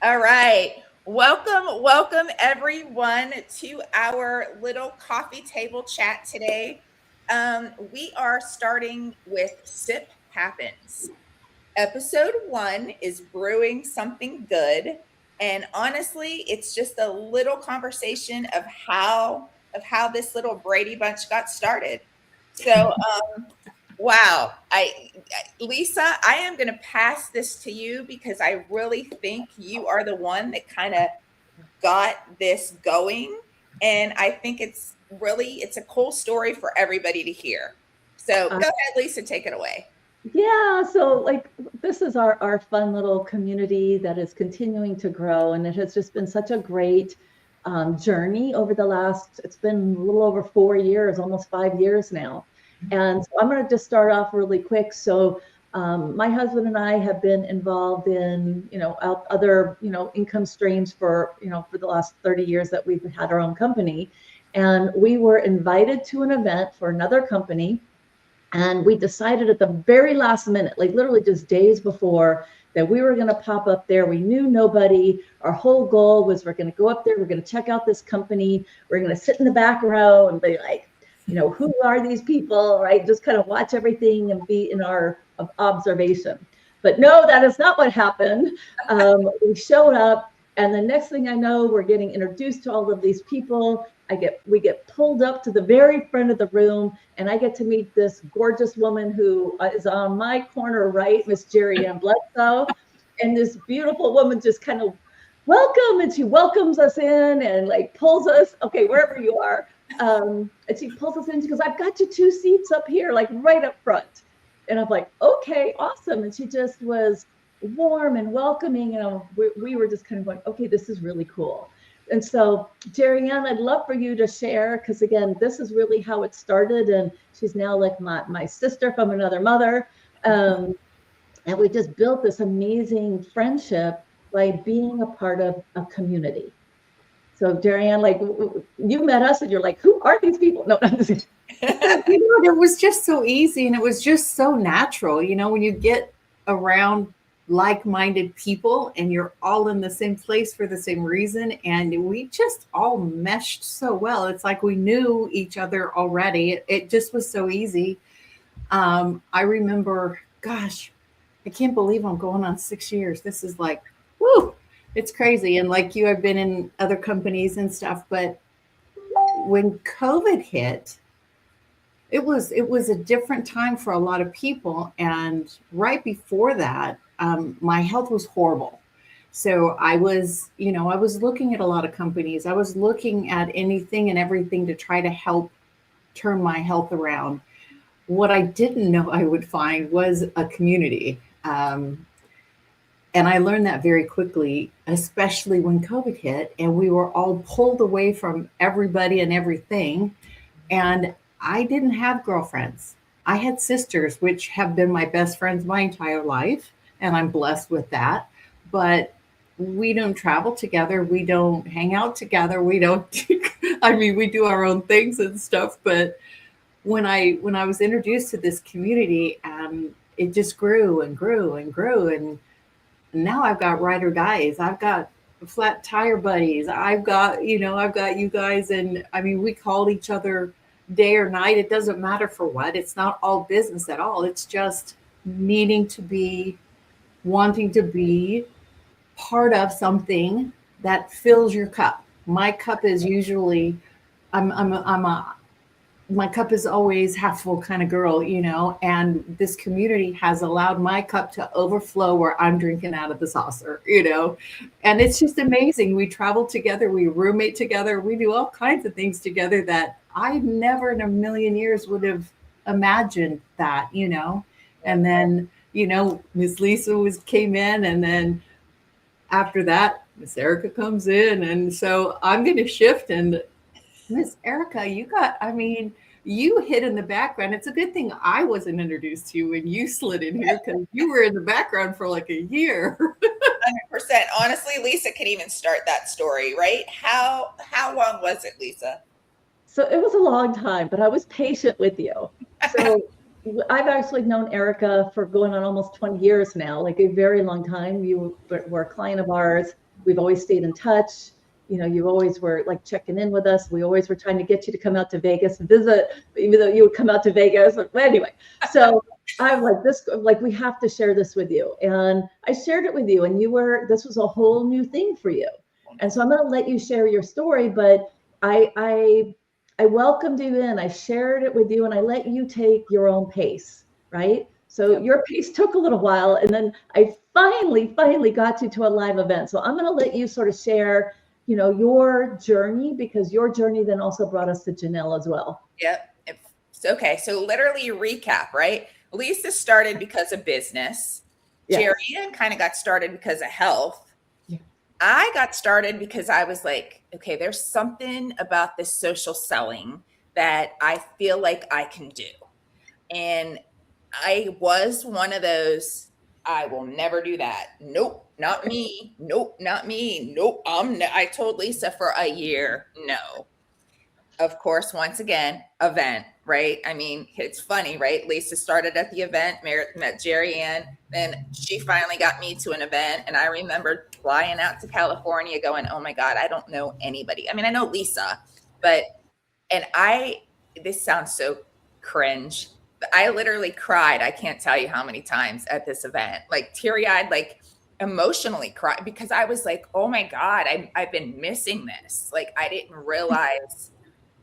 All right. Welcome everyone to our little coffee table chat today. We are starting with Sip Happens. Episode 1 is brewing something good, and honestly, it's just a little conversation of how this little Brady Bunch got started. So, wow, Lisa, I am going to pass this to you because I really think you are the one that kind of got this going, and I think it's a cool story for everybody to hear. So, Uh, go ahead, Lisa, take it away. yeah, so like this is our fun little community that is continuing to grow, and it has just been such a great journey over the last. It's been a little over 4 years, almost 5 years now, and so I'm going to just start off really quick. So. My husband and I have been involved in, other, income streams for the last 30 years that we've had our own company. And we were invited to an event for another company. And we decided at the very last minute, like literally just days before, that we were going to pop up there. We knew nobody. Our whole goal was we're going to go up there. We're going to check out this company. We're going to sit in the back row and be like, who are these people, right? Just kind of watch everything and be in our observation. But no, that is not what happened. We showed up, and the next thing I know, we're getting introduced to all of these people. We get pulled up to the very front of the room, and I get to meet this gorgeous woman who is on my corner right, Miss Jerry Ann Bledsoe. And this beautiful woman just kind of welcome, and she welcomes us in and like pulls us, okay, wherever you are. And she pulls us in. She goes, I've got you 2 seats up here, like right up front. And I'm like, okay, awesome. And she just was warm and welcoming. And we were just kind of going, okay, this is really cool. And so, Jerry Ann, I'd love for you to share, because again, this is really how it started. And she's now like my sister from another mother. And we just built this amazing friendship by being a part of a community. So, Jerry Ann, like you met us and you're like, who are these people? No, I'm just kidding. It was just so easy and it was just so natural. When you get around like-minded people and you're all in the same place for the same reason, and we just all meshed so well. It's like we knew each other already. It just was so easy. I remember, gosh, I can't believe I'm going on 6 years. This is like, whoo, it's crazy. And like you, I've been in other companies and stuff, but when COVID hit, it was a different time for a lot of people. And right before that, my health was horrible. So I was looking at a lot of companies. I was looking at anything and everything to try to help turn my health around. What I didn't know I would find was a community. And I learned that very quickly, especially when COVID hit and we were all pulled away from everybody and everything. And I didn't have girlfriends. I had sisters, which have been my best friends my entire life. And I'm blessed with that. But we don't travel together. We don't hang out together. We don't, I mean, we do our own things and stuff. But when I was introduced to this community, it just grew and grew and grew. And now I've got ride or dies. I've got flat tire buddies. I've got you guys. And I mean, we call each other day or night. It doesn't matter for what. It's not all business at all. It's just needing to be, wanting to be part of something that fills your cup. My cup is usually, I'm a my cup is always half full kind of girl, and this community has allowed my cup to overflow where I'm drinking out of the saucer. And it's just amazing. We travel together, we roommate together, we do all kinds of things together that I never in a million years would have imagined that. And then, Miss Lisa came in, and then after that, Miss Erica comes in. And so I'm going to shift. And Miss Erica, you hid in the background. It's a good thing I wasn't introduced to you when you slid in here, because you were in the background for like a year. 100%. Honestly, Lisa can even start that story, right? How long was it, Lisa? So it was a long time, but I was patient with you. So I've actually known Erica for going on almost 20 years now, like a very long time. You were a client of ours. we've always stayed in touch. You always were like checking in with us. We always were trying to get you to come out to Vegas and visit, even though you would come out to Vegas. But anyway, so I'm like, we have to share this with you. And I shared it with you, and this was a whole new thing for you. And so I'm going to let you share your story, but I welcomed you in, I shared it with you, and I let you take your own pace, right? So your pace took a little while, and then I finally got you to a live event. So I'm going to let you sort of share, your journey, because your journey then also brought us to Janelle as well. Yep. Okay. So literally recap, right? Lisa started because of business. Yes. Jerry Ann kind of got started because of health. Yeah. I got started because I was like, okay, there's something about this social selling that I feel like I can do. And I was one of those, I will never do that. Nope, not me. Nope, not me. Nope. I told Lisa for a year, no. Of course, once again, event, right? I mean, it's funny, right? Lisa started at the event, met Jerry Ann, then she finally got me to an event. And I remember flying out to California going, oh my God, I don't know anybody. I mean, I know Lisa, but, this sounds so cringe. I literally cried. I can't tell you how many times at this event, like teary eyed, like emotionally cried, because I was like, oh my God, I've been missing this. Like, I didn't realize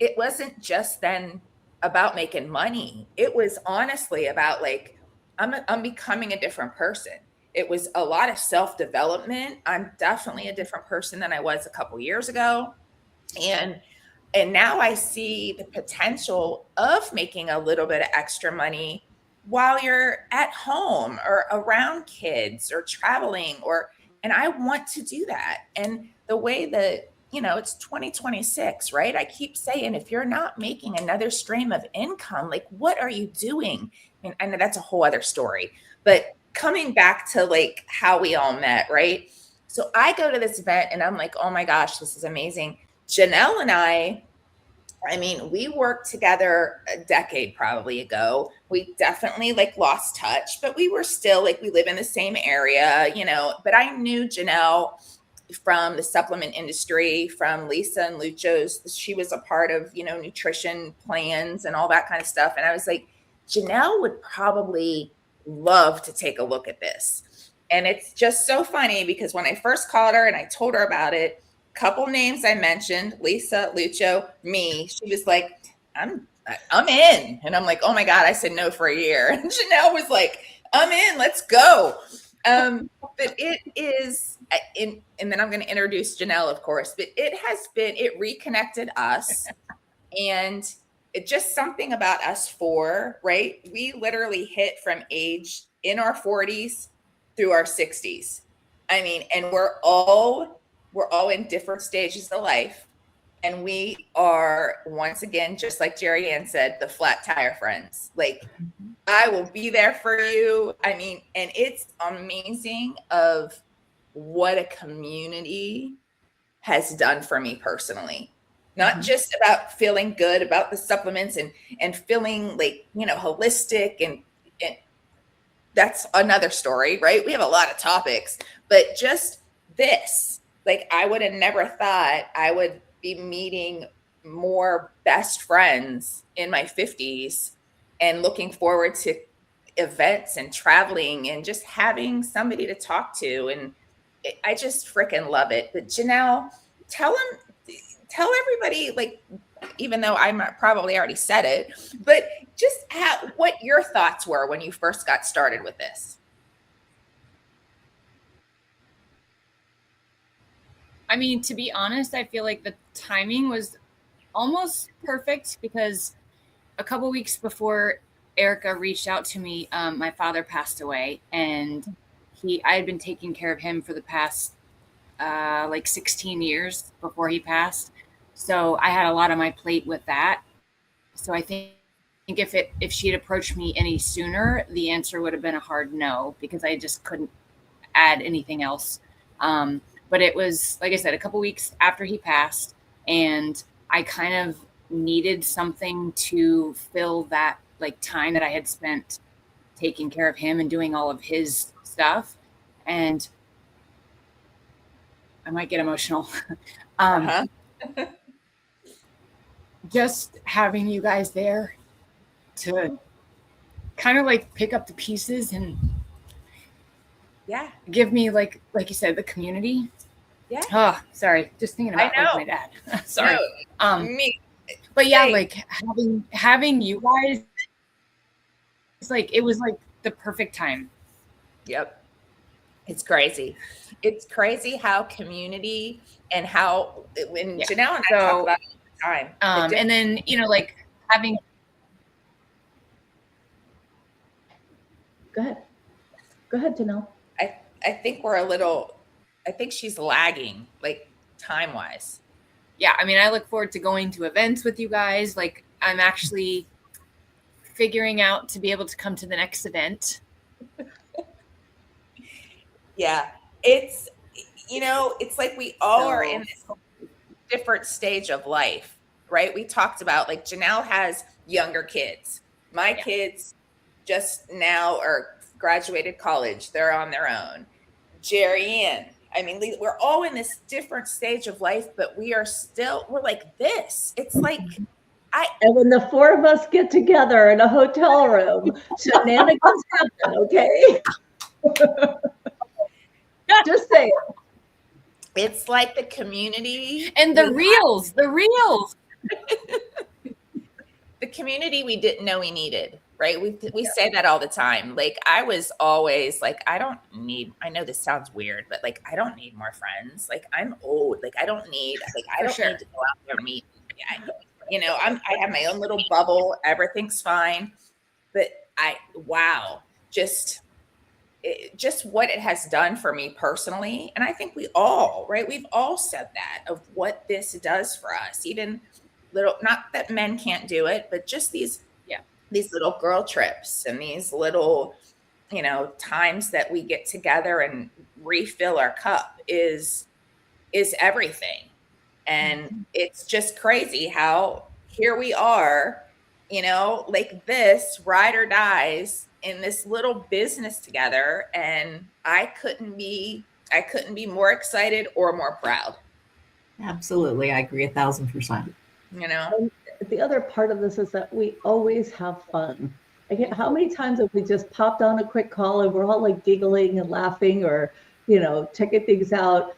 it wasn't just then about making money. It was honestly about like, I'm becoming a different person. It was a lot of self-development. I'm definitely a different person than I was a couple years ago. And now I see the potential of making a little bit of extra money while you're at home or around kids or traveling, and I want to do that. And the way that, it's 2026, right? I keep saying, if you're not making another stream of income, like, what are you doing? And I know that's a whole other story, but coming back to like how we all met, right? So I go to this event and I'm like, oh my gosh, this is amazing. Janelle and I mean, we worked together a decade probably ago. We definitely like lost touch, but we were still like, we live in the same area, but I knew Janelle from the supplement industry, from Lisa and Lucho's. She was a part of, nutrition plans and all that kind of stuff. And I was like, Janelle would probably love to take a look at this. And it's just so funny because when I first called her and I told her about it, couple names I mentioned, Lisa, Lucho, me, she was like, I'm in. And I'm like, oh my God, I said no for a year. And Janelle was like, I'm in, let's go. But it is, and then I'm going to introduce Janelle, of course, but it reconnected us. And it just something about us four, right? We literally hit from age in our 40s through our 60s. I mean, and we're all in different stages of life. And we are, once again, just like Jerry Ann said, the flat tire friends. Like, I will be there for you. I mean, and it's amazing of what a community has done for me personally. Not just about feeling good about the supplements and feeling like, holistic and that's another story, right? We have a lot of topics, but just this, like, I would have never thought I would be meeting more best friends in my 50s and looking forward to events and traveling and just having somebody to talk to. And I just freaking love it. But Janelle, tell everybody, like, even though I probably already said it, but just what your thoughts were when you first got started with this. I mean, to be honest, I feel like the timing was almost perfect because a couple weeks before Erica reached out to me, my father passed away, and I had been taking care of him for the past like 16 years before he passed. So I had a lot on my plate with that. So I think if she had approached me any sooner, the answer would have been a hard no, because I just couldn't add anything else. But it was, like I said, a couple weeks after he passed, and I kind of needed something to fill that like time that I had spent taking care of him and doing all of his stuff. And I might get emotional. Uh-huh. Just having you guys there to kind of like pick up the pieces and Yeah. give me like you said, the community. Yeah. Oh, sorry, just thinking I about like know. my dad. Sorry. No, me. But yeah, Same. like having you guys, it's like it was like the perfect time. Yep. It's crazy. It's crazy how community and how when Yeah. Janelle and I talk about it all the time. The And then like having. Go ahead, Janelle. I think we're a little. I think she's lagging, like time wise. Yeah, I mean, I look forward to going to events with you guys. Like, I'm actually figuring out to be able to come to the next event. Yeah, it's it's like we all are in this different stage of life, right? We talked about like Janelle has younger kids. My kids just now are graduated college. They're on their own. Jerry Ann. I mean, we're all in this different stage of life, but we're like this. It's like And when the four of us get together in a hotel room, shenanigans happen, okay? Just say it. It's like the community and the reels, the community we didn't know we needed, right? We say that all the time. Like I was always like, I know this sounds weird, but like I don't need more friends. Like I'm old. Like I don't need need to go out there and meet. I have my own little bubble. Everything's fine. But just what it has done for me personally. And I think we've all said that of what this does for us, even little, not that men can't do it, but just these little girl trips and these little, times that we get together and refill our cup is everything. And it's just crazy how here we are, like this ride or dies in this little business together. And I couldn't be more excited or more proud. Absolutely. I agree 1,000%. And the other part of this is that we always have fun. How many times have we just popped on a quick call and we're all like giggling and laughing or, checking things out.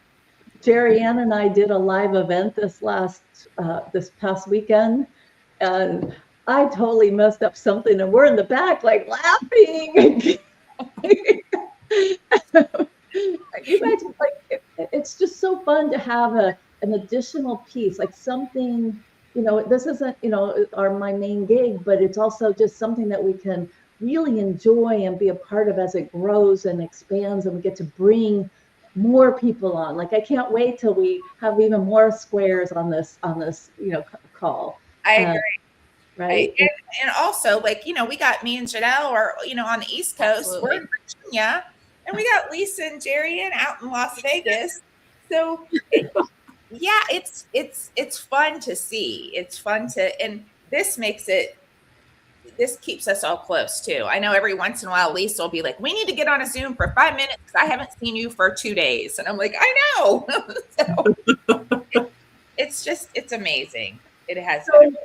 Jerry Ann and I did a live event this past weekend, and I totally messed up something, and we're in the back like laughing. You guys, like, it's just so fun to have an additional piece, like something. This isn't my main gig, but it's also just something that we can really enjoy and be a part of as it grows and expands, and we get to bring more people on. Like I can't wait till we have even more squares on this call. I agree. Right. And also like, we got me and Janelle are, on the East Coast. Absolutely. We're in Virginia, and we got Lisa and Jerry Ann out in Las Vegas. So it's fun to see. It's fun and this keeps us all close too. I know every once in a while Lisa will be like, we need to get on a Zoom for 5 minutes because I haven't seen you for 2 days. And I'm like, I know. So it's amazing. It has been.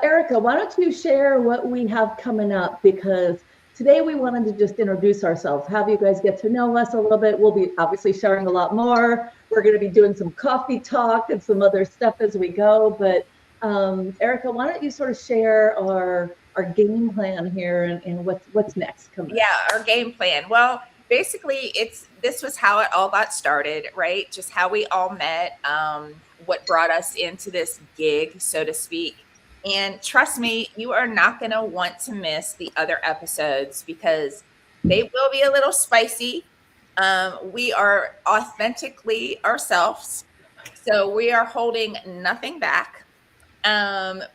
Erica, why don't you share what we have coming up? Because today we wanted to just introduce ourselves, have you guys get to know us a little bit. We'll be obviously sharing a lot more. We're going to be doing some coffee talk and some other stuff as we go. But Erica, why don't you sort of share our game plan here and what's next coming? Yeah, our game plan. Well, basically this was how it all got started, right? Just how we all met, what brought us into this gig, so to speak. And trust me, you are not going to want to miss the other episodes because they will be a little spicy. We are authentically ourselves. So we are holding nothing back.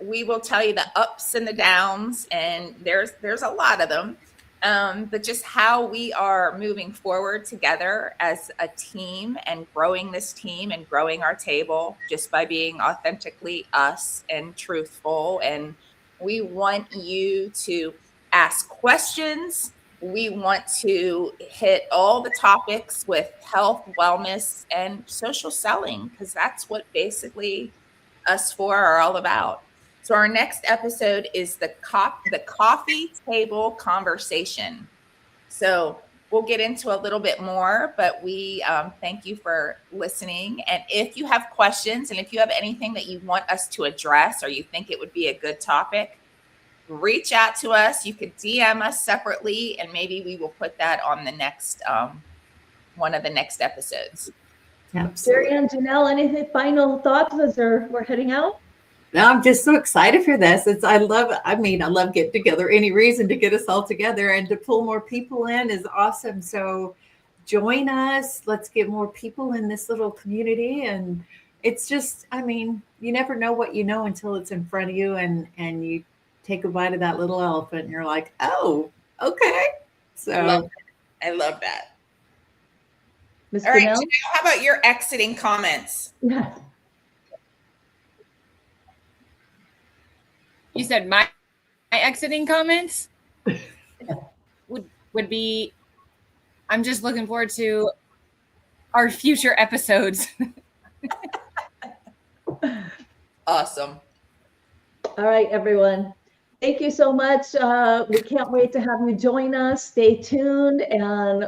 We will tell you the ups and the downs, and there's a lot of them. But just how we are moving forward together as a team and growing this team and growing our table just by being authentically us and truthful. And we want you to ask questions we want to hit all the topics with health, wellness, and social selling, because that's what basically us four are all about. So our next episode is the coffee table conversation. So we'll get into a little bit more, but we thank you for listening. And if you have questions and if you have anything that you want us to address or you think it would be a good topic, reach out to us. You could DM us separately, and maybe we will put that on the next one of the next episodes. Jerry and Janelle, anything final thoughts as we're heading out? No, I'm just so excited for this. I love getting together. Any reason to get us all together and to pull more people in is awesome. So join us. Let's get more people in this little community. And it's just, you never know what you know until it's in front of you and you take a bite of that little elephant and you're like, oh, okay. So I love that. Ms. All right, Janelle? Janelle, how about your exiting comments? Yeah. You said my exiting comments would be, I'm just looking forward to our future episodes. Awesome. All right, everyone. Thank you so much. We can't wait to have you join us. Stay tuned, and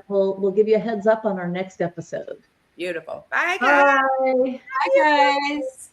we'll give you a heads up on our next episode. Beautiful. Bye, guys. Bye. Bye, guys.